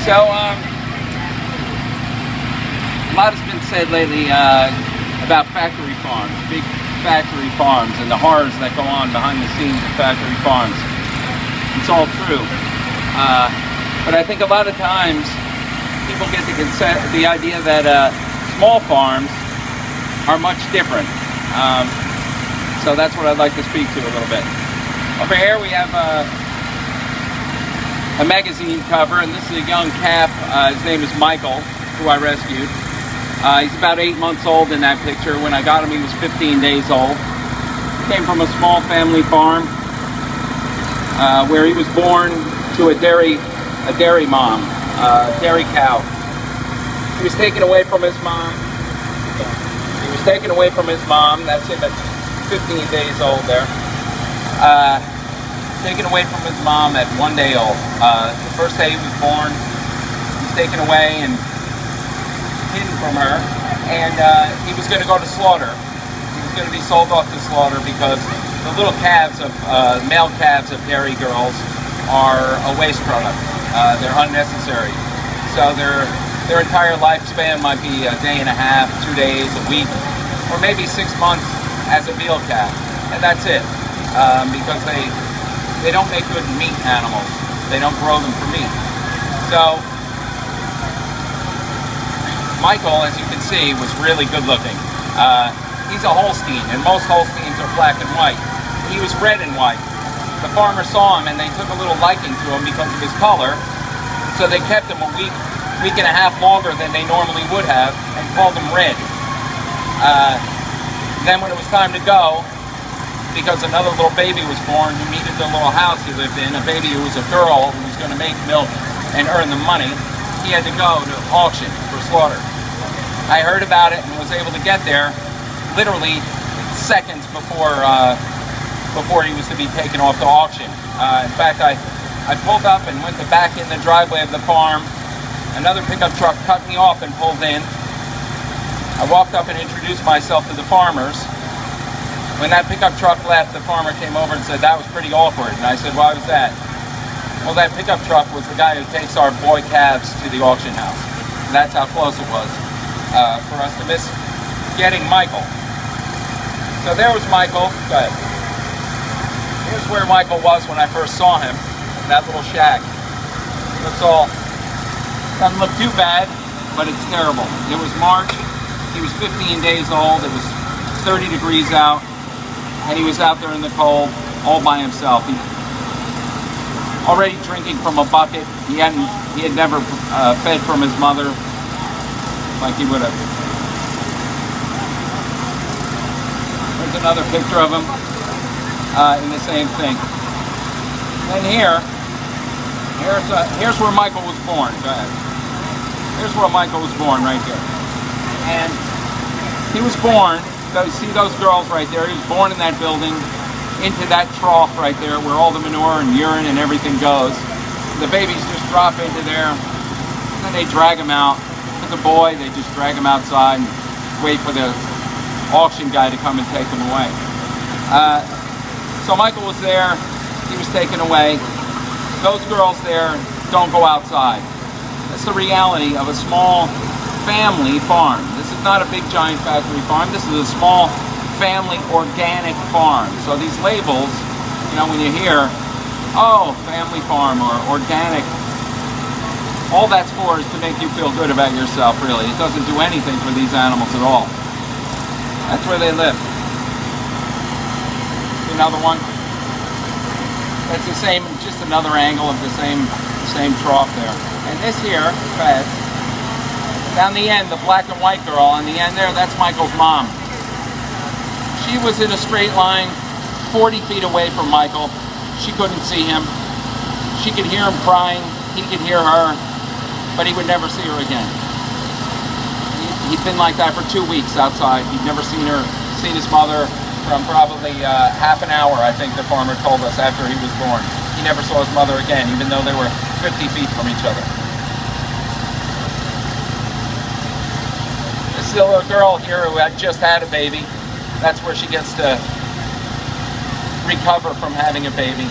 So, a lot has been said lately about factory farms, big factory farms, and the horrors that go on behind the scenes of factory farms. It's all true. But I think a lot of times people get the idea that small farms are much different. So that's what I'd like to speak to a little bit. Over here we have a magazine cover, and this is a young calf. His name is Michael, who I rescued. He's about 8 months old in that picture. When I got him, he was 15 days old. He came from a small family farm where he was born to a dairy mom, dairy cow. He was taken away from his mom. That's him at 15 days old there. Taken away from his mom at 1 day old. The first day he was born, he was taken away and hidden from her, and he was going to go to slaughter. He was going to be sold off to slaughter because the little calves of male calves of dairy girls are a waste product. They're unnecessary. So their entire lifespan might be a day and a half, 2 days, a week, or maybe 6 months as a veal calf, and that's it. Because they don't make good meat animals. They don't grow them for meat. So Michael, as you can see, was really good looking. He's a Holstein, and most Holsteins are black and white. He was red and white. The farmer saw him and they took a little liking to him because of his color, so they kept him a week and a half longer than they normally would have and called him Red. Then when it was time to go, because another little baby was born who needed the little house he lived in, a baby who was a girl who was going to make milk and earn the money, he had to go to auction for slaughter. I heard about it and was able to get there literally seconds before he was to be taken off to auction. In fact, I pulled up and went to back in the driveway of the farm. Another pickup truck cut me off and pulled in. I walked up and introduced myself to the farmers. When that pickup truck left, the farmer came over and said, "That was pretty awkward." And I said, "Why was that?" "Well, that pickup truck was the guy who takes our boy calves to the auction house." And that's how close it was for us to miss getting Michael. So there was Michael. Go ahead. Here's where Michael was when I first saw him, in that little shack. Doesn't look too bad, but it's terrible. It was March. He was 15 days old. It was 30 degrees out. And he was out there in the cold all by himself. He already drinking from a bucket. He had never fed from his mother like he would have. There's another picture of him in the same thing. And here's where Michael was born. Go ahead. Here's where Michael was born, right here. And he was born. See those girls right there? He was born in that building, into that trough right there where all the manure and urine and everything goes. The babies just drop into there, and then they drag him out. As a boy, they just drag him outside and wait for the auction guy to come and take him away. So Michael was there. He was taken away. Those girls there don't go outside. That's the reality of a small family farm. This is not a big giant factory farm. This is a small family organic farm. So these labels, you know, when you hear, oh, family farm or organic, all that's for is to make you feel good about yourself, really. It doesn't do anything for these animals at all. That's where they live. Another one. That's the same, just another angle of the same trough there. And this here, fed. Down the end, the black and white girl on the end there, that's Michael's mom. She was in a straight line 40 feet away from Michael. She couldn't see him. She could hear him crying. He could hear her, but he would never see her again. He'd been like that for 2 weeks outside. He'd never seen his mother from probably half an hour, I think the farmer told us, after he was born. He never saw his mother again, even though they were 50 feet from each other. This little girl here who had just had a baby, that's where she gets to recover from having a baby.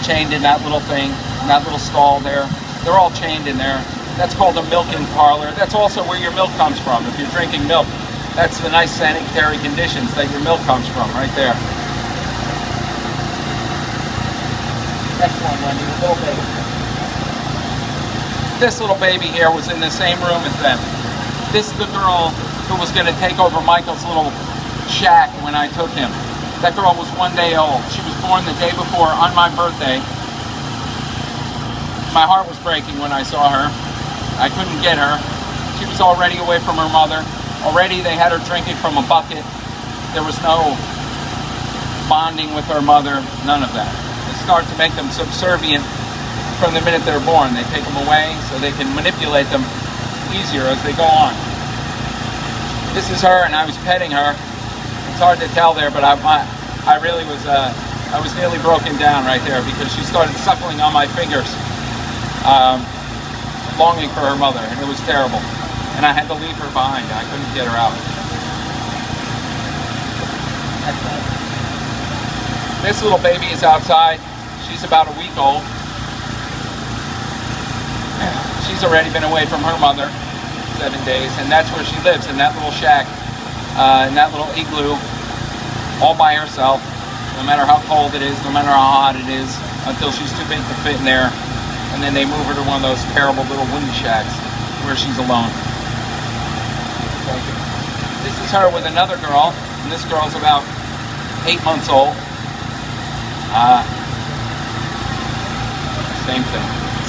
Chained in that little thing, in that little stall there. They're all chained in there. That's called a milking parlor. That's also where your milk comes from. If you're drinking milk, that's the nice sanitary conditions that your milk comes from, right there. Next one, Wendy, the little baby. This little baby here was in the same room as them. This is the girl who was going to take over Michael's little shack when I took him. That girl was 1 day old. She was born the day before on my birthday. My heart was breaking when I saw her. I couldn't get her. She was already away from her mother. Already they had her drinking from a bucket. There was no bonding with her mother, none of that. They start to make them subservient from the minute they're born. They take them away so they can manipulate them easier as they go on. This is her, and I was petting her. It's hard to tell there, but I really was, I was nearly broken down right there because she started suckling on my fingers, longing for her mother, and it was terrible. And I had to leave her behind. I couldn't get her out. This little baby is outside. She's about a week old. She's already been away from her mother 7 days, and that's where she lives, in that little shack, in that little igloo, all by herself, no matter how cold it is, no matter how hot it is, until she's too big to fit in there, and then they move her to one of those terrible little wooden shacks where she's alone. This is her with another girl, and this girl's about 8 months old.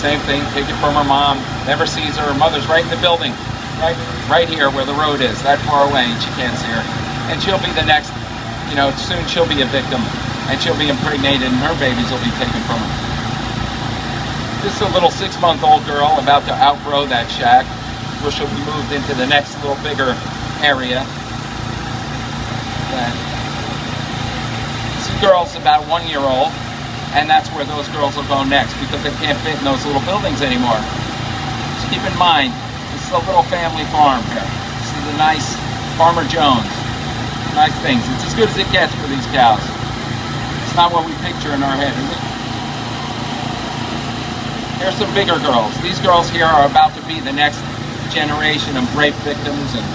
Same thing, take it from her mom, never sees her. Her mother's right in the building, right here where the road is, that far away, and she can't see her. And she'll be the next, you know, soon she'll be a victim, and she'll be impregnated, and her babies will be taken from her. This is a little 6-month-old girl about to outgrow that shack, where she'll be moved into the next little bigger area. This girl's about 1 year old, and that's where those girls will go next because they can't fit in those little buildings anymore. Just keep in mind, this is a little family farm here. This is a nice Farmer Jones. Nice things. It's as good as it gets for these cows. It's not what we picture in our head, is it? Here's some bigger girls. These girls here are about to be the next generation of rape victims and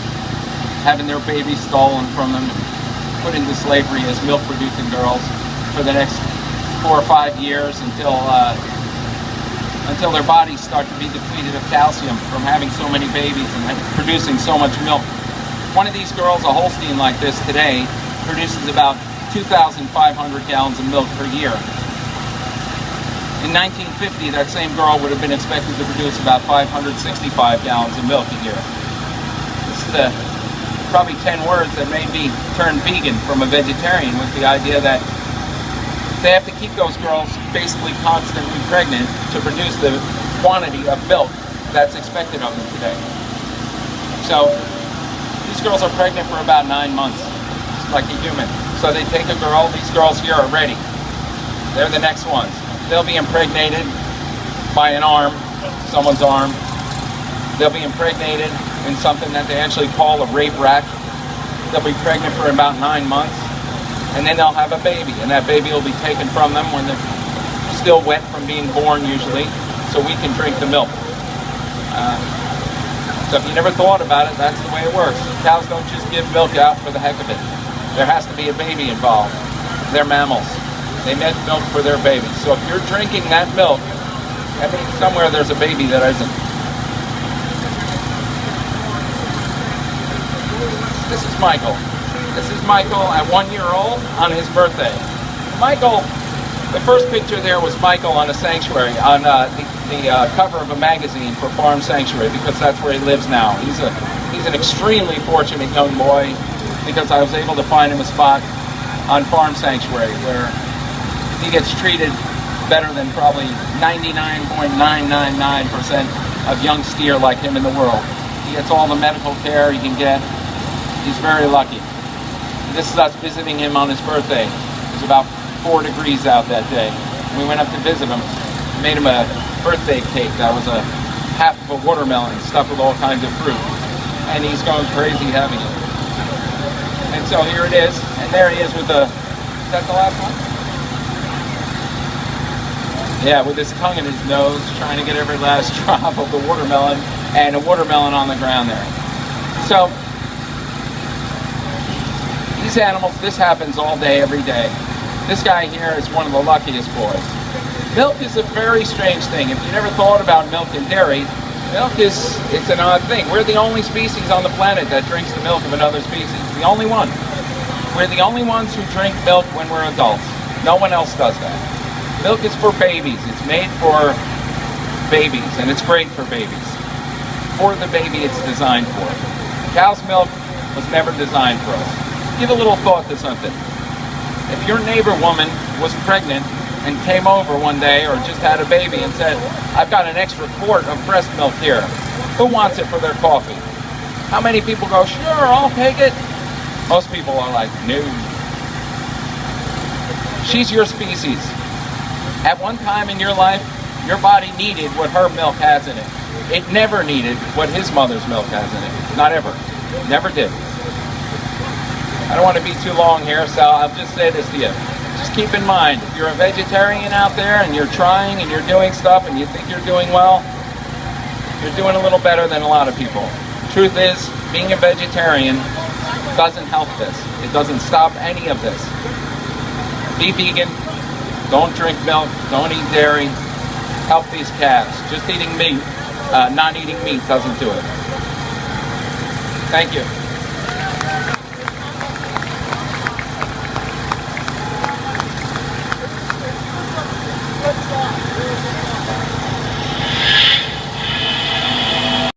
having their babies stolen from them and put into slavery as milk-producing girls for the next 4 or 5 years until their bodies start to be depleted of calcium from having so many babies and producing so much milk. One of these girls, a Holstein like this today, produces about 2,500 gallons of milk per year. In 1950, that same girl would have been expected to produce about 565 gallons of milk a year. This is the probably 10 words that made me turn vegan from a vegetarian, was the idea that they have to keep those girls basically constantly pregnant to produce the quantity of milk that's expected of them today. So these girls are pregnant for about 9 months, just like a human. So they take a girl, these girls here are ready. They're the next ones. They'll be impregnated by an arm, someone's arm. They'll be impregnated in something that they actually call a rape rack. They'll be pregnant for about 9 months, and then they'll have a baby, and that baby will be taken from them when they're still wet from being born usually, so we can drink the milk. So if you never thought about it, that's the way it works. Cows don't just give milk out for the heck of it. There has to be a baby involved. They're mammals. They make milk for their babies. So if you're drinking that milk, that means somewhere there's a baby that isn't. This is Michael. This is Michael at 1 year old on his birthday. Michael, the first picture there was Michael on a sanctuary, on the cover of a magazine for Farm Sanctuary, because that's where he lives now. He's an extremely fortunate young boy because I was able to find him a spot on Farm Sanctuary where he gets treated better than probably 99.999% of young steer like him in the world. He gets all the medical care he can get. He's very lucky. This is us visiting him on his birthday. It was about 4 degrees out that day. We went up to visit him, made him a birthday cake that was a half of a watermelon stuffed with all kinds of fruit. And he's going crazy having it. And so here it is, and there he is with the, is that the last one? Yeah, with his tongue in his nose, trying to get every last drop of the watermelon, and a watermelon on the ground there. So, these animals, this happens all day, every day. This guy here is one of the luckiest boys. Milk is a very strange thing. If you never thought about milk and dairy, milk it's an odd thing. We're the only species on the planet that drinks the milk of another species. The only one. We're the only ones who drink milk when we're adults. No one else does that. Milk is for babies. It's made for babies, and it's great for babies. For the baby it's designed for. Cow's milk was never designed for us. Give a little thought to something. If your neighbor woman was pregnant and came over one day or just had a baby and said, I've got an extra quart of breast milk here. Who wants it for their coffee? How many people go, sure, I'll take it? Most people are like, no. She's your species. At one time in your life, your body needed what her milk has in it. It never needed what his mother's milk has in it. Not ever. Never did. I don't want to be too long here, so I'll just say this to you. Just keep in mind, if you're a vegetarian out there and you're trying and you're doing stuff and you think you're doing well, you're doing a little better than a lot of people. Truth is, being a vegetarian doesn't help this. It doesn't stop any of this. Be vegan. Don't drink milk. Don't eat dairy. Help these calves. Just eating meat, not eating meat doesn't do it. Thank you.